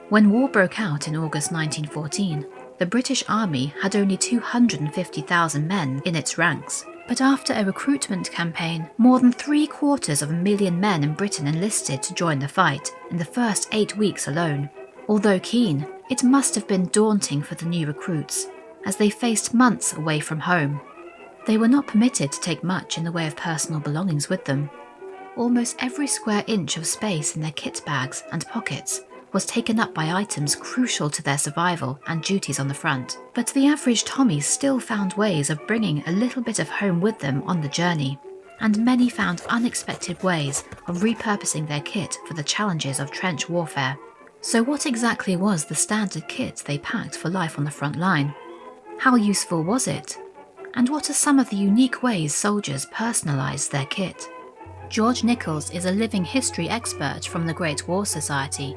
When war broke out in August 1914, the British Army had only 250,000 men in its ranks. But after a recruitment campaign, more than 750,000 men in Britain enlisted to join the fight in the first 8 weeks alone. Although keen, it must have been daunting for the new recruits, as they faced months away from home. They were not permitted to take much in the way of personal belongings with them. Almost every square inch of space in their kit bags and pockets was taken up by items crucial to their survival and duties on the front. But the average Tommy still found ways of bringing a little bit of home with them on the journey, and many found unexpected ways of repurposing their kit for the challenges of trench warfare. So what exactly was the standard kit they packed for life on the front line? How useful was it? And what are some of the unique ways soldiers personalised their kit? George Nicholls is a living history expert from the Great War Society.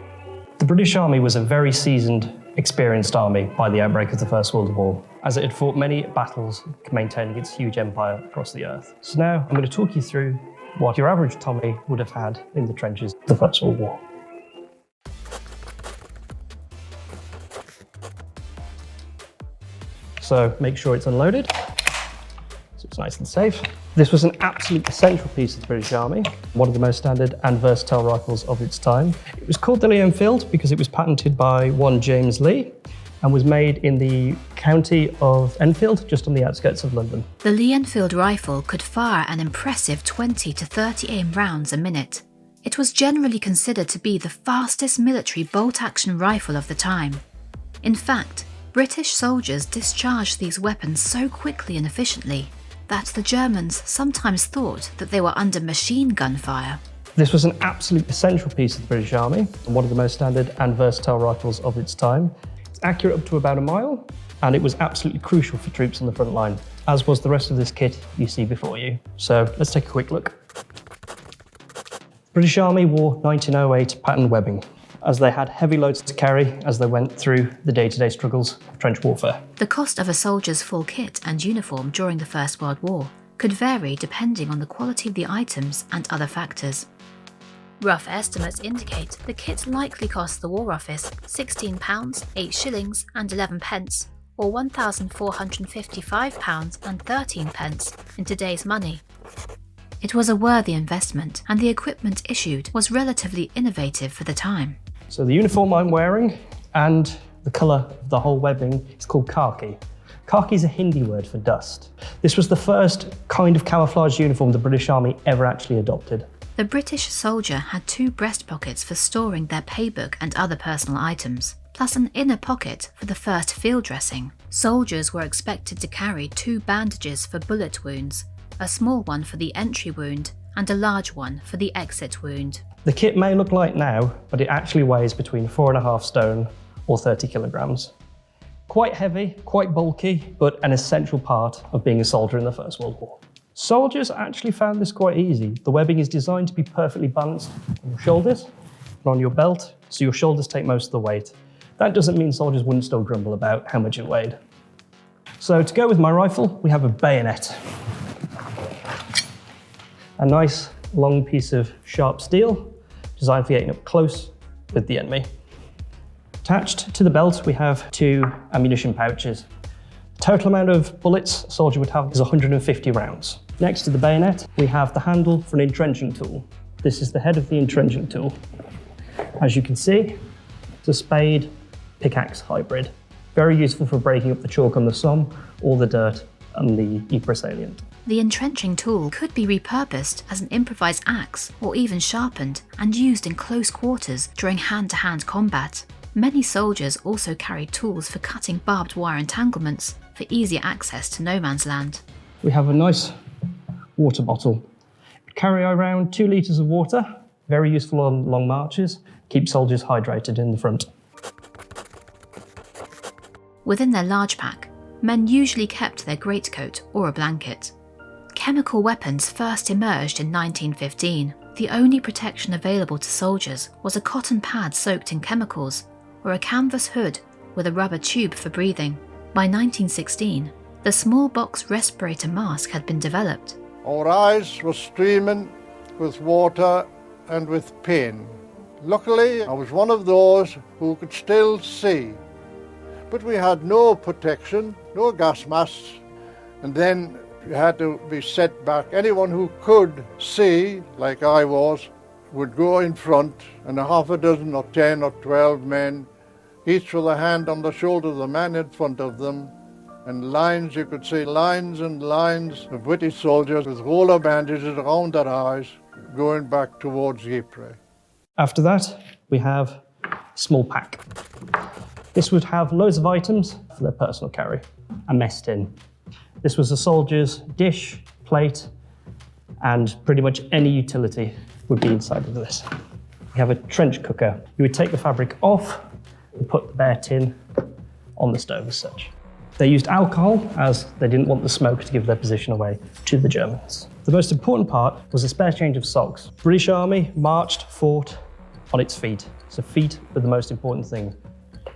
The British Army was a very seasoned, experienced army by the outbreak of the First World War, as it had fought many battles maintaining its huge empire across the earth. So now I'm going to talk you through what your average Tommy would have had in the trenches of the First World War. So make sure it's unloaded, so it's nice and safe. This was an absolute essential piece of the British Army, one of the most standard and versatile rifles of its time. It was called the Lee-Enfield because it was patented by one James Lee and was made in the county of Enfield, just on the outskirts of London. The Lee-Enfield rifle could fire an impressive 20 to 30 aim rounds a minute. It was generally considered to be the fastest military bolt-action rifle of the time. In fact, British soldiers discharged these weapons so quickly and efficiently that the Germans sometimes thought that they were under machine gun fire. This was an absolute essential piece of the British Army, and one of the most standard and versatile rifles of its time. It's accurate up to about a mile, and it was absolutely crucial for troops on the front line, as was the rest of this kit you see before you. So let's take a quick look. The British Army wore 1908 pattern webbing, as they had heavy loads to carry as they went through the day-to-day struggles of trench warfare. The cost of a soldier's full kit and uniform during the First World War could vary depending on the quality of the items and other factors. Rough estimates indicate the kit likely cost the War Office £16, 8 shillings and 11 pence, or £1,455 and 13 pence in today's money. It was a worthy investment, and the equipment issued was relatively innovative for the time. So the uniform I'm wearing and the colour of the whole webbing is called khaki. Khaki is a Hindi word for dust. This was the first kind of camouflage uniform the British Army ever actually adopted. The British soldier had 2 breast pockets for storing their paybook and other personal items, plus an inner pocket for the first field dressing. Soldiers were expected to carry 2 bandages for bullet wounds, a small one for the entry wound, and a large one for the exit wound. The kit may look light now, but it actually weighs between 4.5 stone or 30 kilograms. Quite heavy, quite bulky, but an essential part of being a soldier in the First World War. Soldiers actually found this quite easy. The webbing is designed to be perfectly balanced on your shoulders and on your belt, so your shoulders take most of the weight. That doesn't mean soldiers wouldn't still grumble about how much it weighed. So to go with my rifle, we have a bayonet. A nice long piece of sharp steel designed for getting up close with the enemy. Attached to the belt, we have 2 ammunition pouches. The total amount of bullets a soldier would have is 150 rounds. Next to the bayonet, we have the handle for an entrenching tool. This is the head of the entrenching tool. As you can see, it's a spade pickaxe hybrid. Very useful for breaking up the chalk on the Somme or the dirt on the Ypres salient. The entrenching tool could be repurposed as an improvised axe or even sharpened and used in close quarters during hand-to-hand combat. Many soldiers also carried tools for cutting barbed wire entanglements for easier access to no man's land. We have a nice water bottle. We carry around 2 litres of water, very useful on long marches, keep soldiers hydrated in the front. Within their large pack, men usually kept their greatcoat or a blanket. Chemical weapons first emerged in 1915. The only protection available to soldiers was a cotton pad soaked in chemicals or a canvas hood with a rubber tube for breathing. By 1916, the small box respirator mask had been developed. Our eyes were streaming with water and with pain. Luckily, I was one of those who could still see. But we had no protection, no gas masks, and then you had to be set back. Anyone who could see, like I was, would go in front, and a half a dozen or 10 or 12 men, each with a hand on the shoulder of the man in front of them, and lines, you could see lines and lines of British soldiers with roller bandages around their eyes, going back towards Ypres. After that, we have small pack. This would have loads of items for their personal carry. A mess tin. This was a soldier's dish, plate, and pretty much any utility would be inside of this. We have a trench cooker. You would take the fabric off and put the bare tin on the stove as such. They used alcohol as they didn't want the smoke to give their position away to the Germans. The most important part was a spare change of socks. British Army marched, fought on its feet. So feet were the most important thing.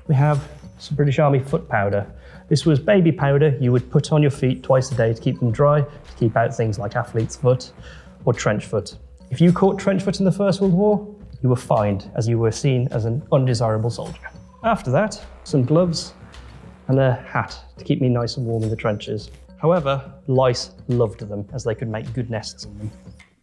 We have some British Army foot powder. This was baby powder you would put on your feet twice a day to keep them dry, to keep out things like athlete's foot or trench foot. If you caught trench foot in the First World War, you were fined as you were seen as an undesirable soldier. After that, some gloves and a hat to keep me nice and warm in the trenches. However, lice loved them as they could make good nests in them.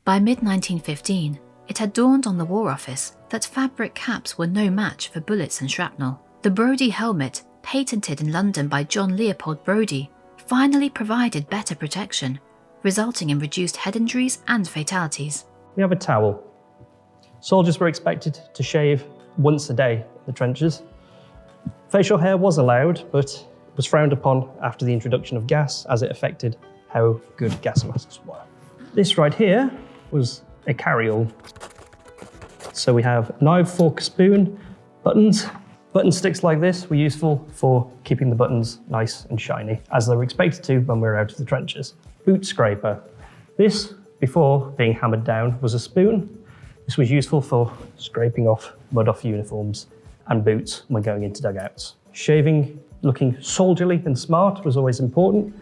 By mid-1915, it had dawned on the War Office that fabric caps were no match for bullets and shrapnel. The Brodie helmet, patented in London by John Leopold Brodie, finally provided better protection, resulting in reduced head injuries and fatalities. We have a towel. Soldiers were expected to shave once a day in the trenches. Facial hair was allowed, but it was frowned upon after the introduction of gas, as it affected how good gas masks were. This right here was a carry-all. So we have knife, fork, spoon, buttons. Button sticks like this were useful for keeping the buttons nice and shiny, as they were expected to when we were out of the trenches. Boot scraper. This, before being hammered down, was a spoon. This was useful for scraping off mud off uniforms and boots when going into dugouts. Shaving, looking soldierly and smart was always important,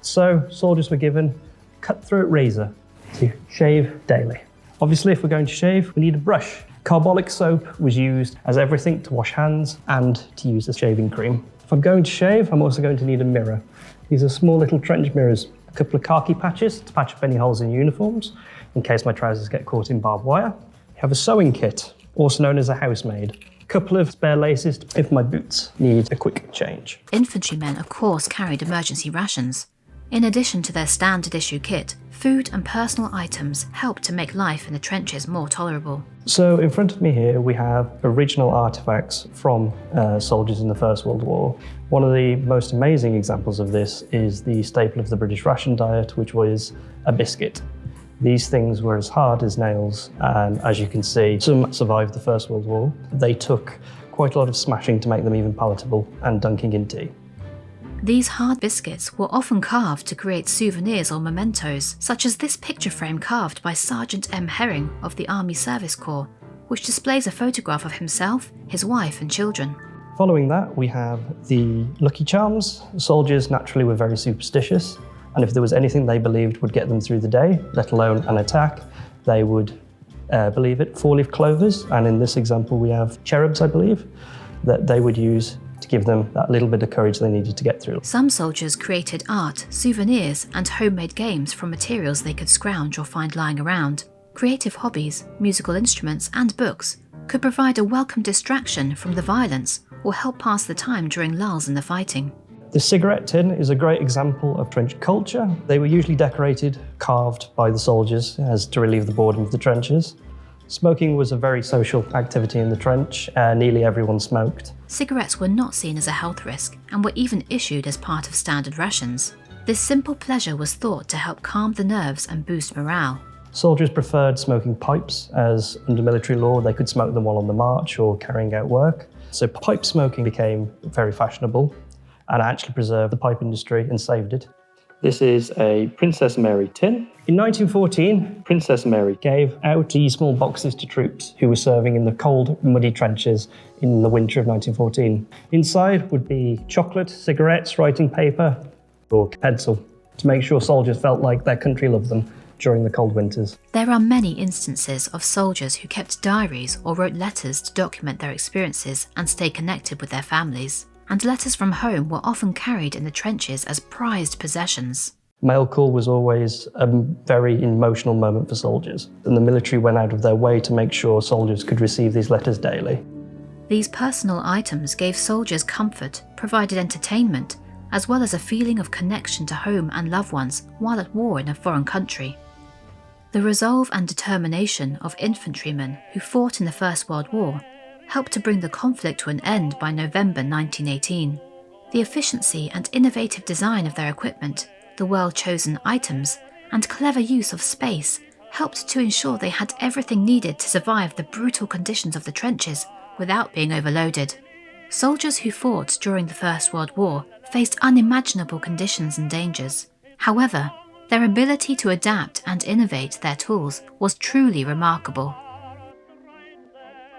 so soldiers were given a cut-throat razor to shave daily. Obviously, if we're going to shave, we need a brush. Carbolic soap was used as everything to wash hands and to use as shaving cream. If I'm going to shave, I'm also going to need a mirror. These are small little trench mirrors, a couple of khaki patches to patch up any holes in uniforms in case my trousers get caught in barbed wire. I have a sewing kit, also known as a housemaid. A couple of spare laces if my boots need a quick change. Infantrymen, of course, carried emergency rations. In addition to their standard issue kit, food and personal items helped to make life in the trenches more tolerable. So in front of me here we have original artefacts from soldiers in the First World War. One of the most amazing examples of this is the staple of the British ration diet, which was a biscuit. These things were as hard as nails, and as you can see, some survived the First World War. They took quite a lot of smashing to make them even palatable and dunking in tea. These hard biscuits were often carved to create souvenirs or mementos, such as this picture frame carved by Sergeant M. Herring of the Army Service Corps, which displays a photograph of himself, his wife and children. Following that, we have the Lucky Charms. Soldiers naturally were very superstitious, and if there was anything they believed would get them through the day, let alone an attack, they would believe it. Four-leaf clovers, and in this example we have cherubs, I believe, that they would use to give them that little bit of courage they needed to get through. Some soldiers created art, souvenirs, and homemade games from materials they could scrounge or find lying around. Creative hobbies, musical instruments, and books could provide a welcome distraction from the violence or help pass the time during lulls in the fighting. The cigarette tin is a great example of trench culture. They were usually decorated, carved by the soldiers as to relieve the boredom of the trenches. Smoking was a very social activity in the trench. Nearly everyone smoked. Cigarettes were not seen as a health risk and were even issued as part of standard rations. This simple pleasure was thought to help calm the nerves and boost morale. Soldiers preferred smoking pipes, as under military law they could smoke them while on the march or carrying out work. So pipe smoking became very fashionable and actually preserved the pipe industry and saved it. This is a Princess Mary tin. In 1914, Princess Mary gave out these small boxes to troops who were serving in the cold, muddy trenches in the winter of 1914. Inside would be chocolate, cigarettes, writing paper, or pencil to make sure soldiers felt like their country loved them during the cold winters. There are many instances of soldiers who kept diaries or wrote letters to document their experiences and stay connected with their families. And letters from home were often carried in the trenches as prized possessions. Mail call was always a very emotional moment for soldiers, and the military went out of their way to make sure soldiers could receive these letters daily. These personal items gave soldiers comfort, provided entertainment, as well as a feeling of connection to home and loved ones while at war in a foreign country. The resolve and determination of infantrymen who fought in the First World War helped to bring the conflict to an end by November 1918. The efficiency and innovative design of their equipment, the well-chosen items, and clever use of space helped to ensure they had everything needed to survive the brutal conditions of the trenches without being overloaded. Soldiers who fought during the First World War faced unimaginable conditions and dangers. However, their ability to adapt and innovate their tools was truly remarkable.